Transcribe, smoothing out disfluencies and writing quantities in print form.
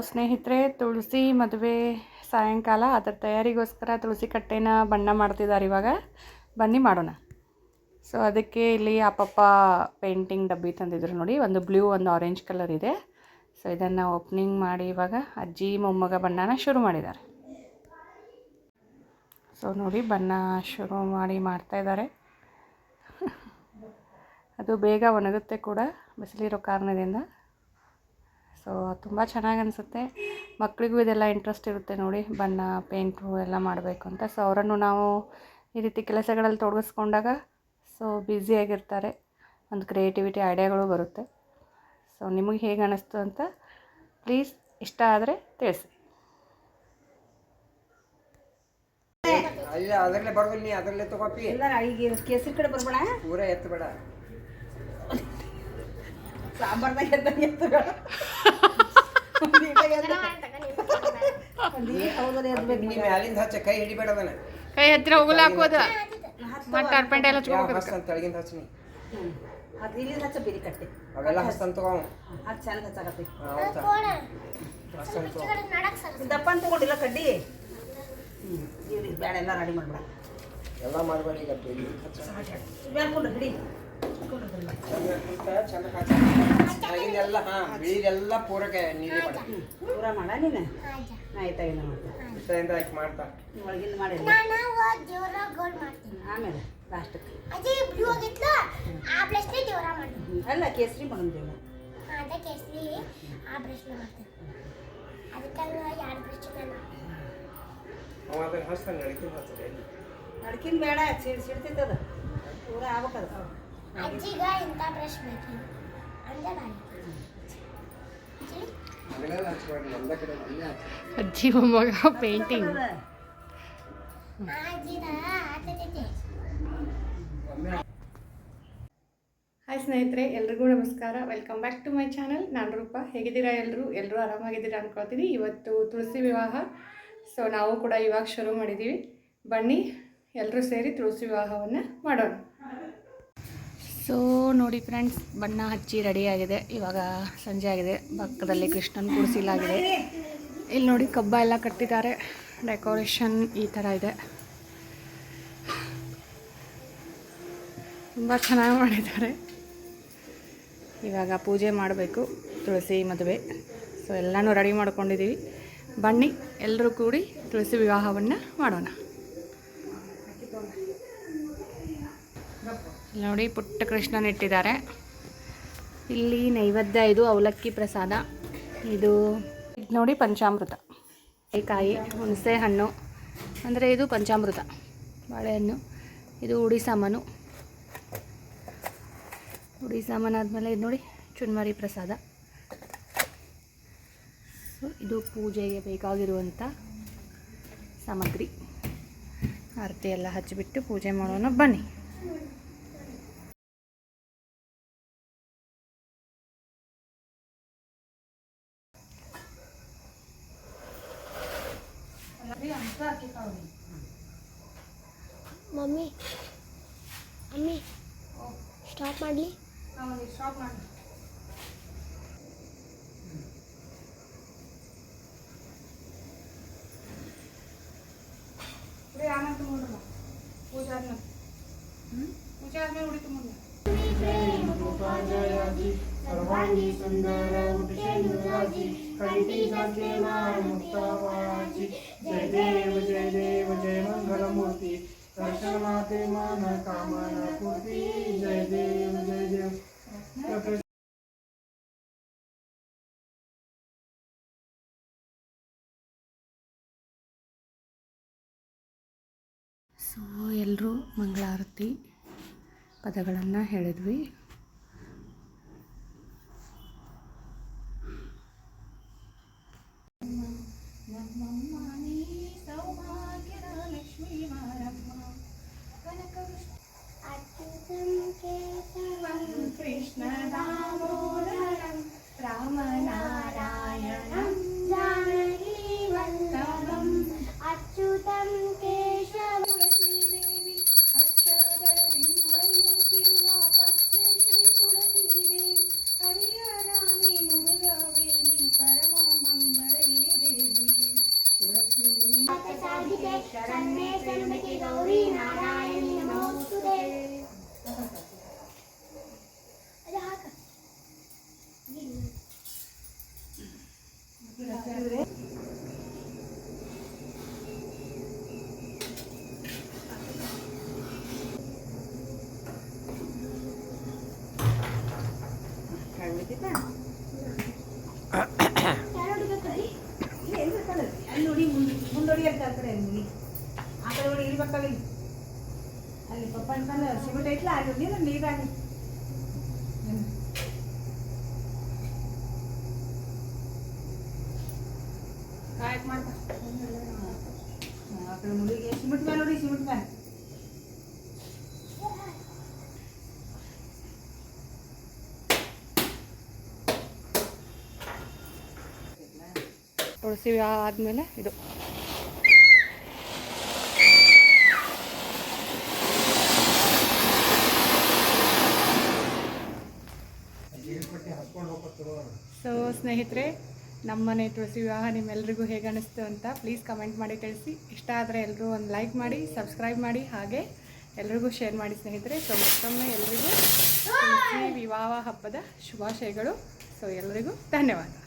ಸ್ನೇಹಿತರೆ, ತುಳಸಿ ಮದುವೆ ಸಾಯಂಕಾಲ, ಅದರ ತಯಾರಿಗೋಸ್ಕರ ತುಳಸಿ ಕಟ್ಟೆನ ಬಣ್ಣ ಮಾಡ್ತಿದ್ದಾರೆ. ಇವಾಗ ಬನ್ನಿ ಮಾಡೋಣ. ಸೊ ಅದಕ್ಕೆ ಇಲ್ಲಿ ಅಪ್ಪಪ್ಪ ಪೇಂಟಿಂಗ್ ಡಬ್ಬಿ ತಂದಿದ್ರು ನೋಡಿ. ಒಂದು ಬ್ಲೂ, ಒಂದು ಆರೆಂಜ್ ಕಲರ್ ಇದೆ. ಸೊ ಇದನ್ನು ಓಪನಿಂಗ್ ಮಾಡಿ ಇವಾಗ ಅಜ್ಜಿ ಮೊಮ್ಮಗ ಬಣ್ಣನ ಶುರು ಮಾಡಿದ್ದಾರೆ. ಸೊ ನೋಡಿ, ಬಣ್ಣ ಶುರು ಮಾಡ್ತಾಯಿದ್ದಾರೆ. ಅದು ಬೇಗ ಒಣಗುತ್ತೆ ಕೂಡ ಬಿಸಿಲಿರೋ ಕಾರಣದಿಂದ. ಸೊ ತುಂಬ ಚೆನ್ನಾಗಿ ಅನಿಸುತ್ತೆ. ಮಕ್ಕಳಿಗೂ ಇದೆಲ್ಲ ಇಂಟ್ರೆಸ್ಟ್ ಇರುತ್ತೆ ನೋಡಿ, ಬಣ್ಣ ಪೇಂಟು ಎಲ್ಲ ಮಾಡಬೇಕು ಅಂತ. ಸೊ ಅವರನ್ನು ನಾವು ಈ ರೀತಿ ಕೆಲಸಗಳಲ್ಲಿ ತೊಡಗಿಸ್ಕೊಂಡಾಗ ಸೊ ಬ್ಯುಸಿಯಾಗಿರ್ತಾರೆ, ಒಂದು ಕ್ರಿಯೇಟಿವಿಟಿ ಐಡಿಯಾಗಳು ಬರುತ್ತೆ. ಸೊ ನಿಮಗೆ ಹೇಗೆ ಅನ್ನಿಸ್ತು ಅಂತ ಪ್ಲೀಸ್ ಇಷ್ಟ ಆದರೆ ತಿಳಿಸಿ. ಅದರಲ್ಲೇ ಬರೋದಿಲ್ಲ, ನೀ ಅದರಲ್ಲೇ ತಗೋಪಿ. ಎಲ್ಲ ಈಗ ಕೇಸರಿ ಕಡೆ ಬರ್ಬೇಡ, ಪೂರ ಎತ್ತಬೇಡ. ಸಾಂಬಾರ್ದಾಗ ಎತ್ತಬೇಡ. ನೀ ಮ್ಯಾಲಿಂದ ಹಚ್ಚ, ಕೈ ಹಿಡಿಬೇಡ. ಅದನ್ನ ಕೈ ಹತ್ತಿರ ಹೋಗಲ್ಲ ಹಾಕೋದು, ಮತ್ತೆ ಅರ್ಪೆಂಟೆ ಎಲ್ಲ ಹಚ್ಚ, ತೆಳಗಿಂದ ಹಚ್ಚ. ನೀ ಅದು ಇಲ್ಲಿಂದ ಹಚ್ಚ, ಬೇರೆ ಕಟ್ಟೆ ಅವೆಲ್ಲ ಹಸ್ತಂತ ತಗೋ. ಅದು ಚಂದ ಹಚ್ಚಾಕತ್ತಿ. ದಪ್ಪ ಅಂತ ತಗೊಂಡಿಲ್ಲ ಕಡ್ಡಿ. ಇವ್ರಿಗೆ ಬೇಡ, ಎಲ್ಲ ರೆಡಿ ಮಾಡ್ಬೇಡ, ಎಲ್ಲ ಮಾಡಬೇಡಿ. ಈಗ ಬೇಡ್ಕೊಂಡು ಹಿಡಿ ಎಲ್ಲ. ಬಿಳಿದೆಲ್ಲ ಪೂರಕ್ಕೆ ನೀಲಿ ಮಾಡ, ಪೂರ ಮಾಡ. ನೀನು ಆಯ್ತಾಗಿಲ್ಲ ಮಾಡ್ತಾ ಒಳಗಿಂದ ಮಾಡಿ. ಆಮೇಲೆ ಲಾಸ್ಟಕ್ಕೆ ಅಲ್ಲ, ಕೇಸರಿ ಮಾಡೋದೇವ. ಅಡ್ಕಿನ ಬೇಡ, ಸಿಡ್ತಿತ್ತದ ಪೂರ ಆಗ್ಬೇಕದ. ಅಜ್ಜಿ ಮೊಮ್ಮಗ ಪೇಂಟಿಂಗ್. ಹಾಯ್ ಸ್ನೇಹಿತರೆ, ಎಲ್ರಿಗೂ ನಮಸ್ಕಾರ. Welcome back to my channel. ನಾನು ರೂಪ. ಹೇಗಿದ್ದೀರಾ ಎಲ್ಲರೂ ಆರಾಮಾಗಿದ್ದೀರಾ ಅಂದ್ಕೊಳ್ತೀನಿ. ಇವತ್ತು ತುಳಸಿ ವಿವಾಹ. ಸೊ ನಾವು ಕೂಡ ಇವಾಗ ಶುರು ಮಾಡಿದ್ದೀವಿ. ಬನ್ನಿ ಎಲ್ಲರೂ ಸೇರಿ ತುಳಸಿ ವಿವಾಹವನ್ನು ಮಾಡೋಣ. ಸೊ ನೋಡಿ ಫ್ರೆಂಡ್ಸ್, ಬಣ್ಣ ಹಚ್ಚಿ ರೆಡಿಯಾಗಿದೆ. ಇವಾಗ ಸಂಜೆ ಆಗಿದೆ. ಪಕ್ಕದಲ್ಲಿ ಕೃಷ್ಣನ ಕೂರಿಸಲಾಗಿದೆ. ಇಲ್ಲಿ ನೋಡಿ, ಕಬ್ಬ ಎಲ್ಲ ಕಟ್ಟಿದ್ದಾರೆ. ಡೆಕೋರೇಷನ್ ಈ ಥರ ಇದೆ. ತುಂಬ ಚೆನ್ನಾಗಿ ಮಾಡಿದ್ದಾರೆ. ಇವಾಗ ಪೂಜೆ ಮಾಡಬೇಕು, ತುಳಸಿ ಮದುವೆ. ಸೊ ಎಲ್ಲನೂ ರೆಡಿ ಮಾಡ್ಕೊಂಡಿದ್ದೀವಿ. ಬನ್ನಿ ಎಲ್ಲರೂ ಕೂಡಿ ತುಳಸಿ ವಿವಾಹವನ್ನು ಮಾಡೋಣ. ನೋಡಿ, ಪುಟ್ಟ ಕೃಷ್ಣನ ಇಟ್ಟಿದ್ದಾರೆ. ಇಲ್ಲಿ ನೈವೇದ್ಯ, ಇದು ಅವಲಕ್ಕಿ ಪ್ರಸಾದ. ಇದು ನೋಡಿ ಪಂಚಾಮೃತ, ಕಾಯಿ, ಹುಣಸೆ ಹಣ್ಣು, ಅಂದರೆ ಇದು ಪಂಚಾಮೃತ, ಬಾಳೆಹಣ್ಣು. ಇದು ಉಡಿ ಸಾಮಾನು. ಉಡಿ ಸಾಮಾನು ಆದಮೇಲೆ ಇದು ನೋಡಿ ಚುನ್ಮರಿ ಪ್ರಸಾದ. ಸೊ ಇದು ಪೂಜೆಗೆ ಬೇಕಾಗಿರುವಂಥ ಸಾಮಗ್ರಿ. ಆರತಿ ಎಲ್ಲ ಹಚ್ಚಿಬಿಟ್ಟು ಪೂಜೆ ಮಾಡೋಣ. ಬನ್ನಿ. ಮಮ್ಮಿ ಅಮ್ಮಿ ಸ್ಟಾಪ್ ಮಾಡಲಿ. ಸ್ಟಾಪ್ ಮಾಡಿ. ಆಮೇಲೆ ತುಂಬಿಡಲ್ಲ, ಪೂಜೆ ಆದ್ಮೇಲೆ. ಪೂಜೆ ಆದ್ಮೇಲೆ ಉಡಿ ತುಂಬಿಡಲ್ಲ. सर्वांगी सुंदर उठेनुराजी कंठी घातले मान मुक्तावाची. जय देव जय मंगलमूर्ती दर्शनाते मन कामना पूर्ती. जय देव ಸೊ ಎಲ್ಲರೂ ಮಂಗಳಾರತಿ ಪದಗಳನ್ನು ಹೇಳಿದ್ವಿ. ಕೃಷ್ಣ ದಾಮೋದರಂ ರಾಮನಾರಾಯಣಂ ಜಾನಕಿ ವಲ್ಲಭಂ ಅಚ್ಯುತಂ ಕೇಶವ. ತುಳಸಿ ದೇವಿ ಅಕ್ಷರದಲ್ಲಿ ಹೊಳೆಯುತ್ತಿರುವ ಪಚ್ಚೆ शरण्ये त्र्यम्बके गौरी नारायणी नमोस्तुते ಅಲ್ಲಿ ನೋಡಿ ಮುಂದೋಡಿ ಅಂತ ಆ ಕಡೆ ನೋಡಿ ಆ ಕಡೆ ನೋಡಿ ಇರ್ಬೇಕಾಗಿ ಅಲ್ಲಿ ಪಪ್ಪ ಅನ್ಕೊಂಡು ಸಿಮೆಂಟ್ ಐತ್ಲ ಅಲ್ಲಿ ನೀರು ನೀರಾಗಿ ಕಾಯಕ್ ಮಾಡ್ತಾ ಆ ಕಡೆ ಮುಡಿಗೆ ಸಿಮೆಂಟ್ ಮೇಲೆ ನೋಡಿ ಸಿಮೆಂಟ್ ಮೇಲೆ ತುಳಸಿ ವಿವಾಹ ಆದಮೇಲೆ ಇದು ಸೊ ಸ್ನೇಹಿತರೆ, ನಮ್ಮನೆ ತುಳಸಿ ವಿವಾಹ ನಿಮ್ಮೆಲ್ರಿಗೂ ಹೇಗೆ ಅನ್ನಿಸ್ತು ಅಂತ ಪ್ಲೀಸ್ ಕಮೆಂಟ್ ಮಾಡಿ ತಿಳಿಸಿ. ಇಷ್ಟ ಆದರೆ ಎಲ್ಲರೂ ಒಂದು ಲೈಕ್ ಮಾಡಿ, ಸಬ್ಸ್ಕ್ರೈಬ್ ಮಾಡಿ, ಹಾಗೆ ಎಲ್ರಿಗೂ ಶೇರ್ ಮಾಡಿ ಸ್ನೇಹಿತರೆ. ಸೊ ಮತ್ತೊಮ್ಮೆ ಎಲ್ರಿಗೂ ತುಳಸಿ ವಿವಾಹ ಹಬ್ಬದ ಶುಭಾಶಯಗಳು. ಸೊ ಎಲ್ಲರಿಗೂ ಧನ್ಯವಾದ.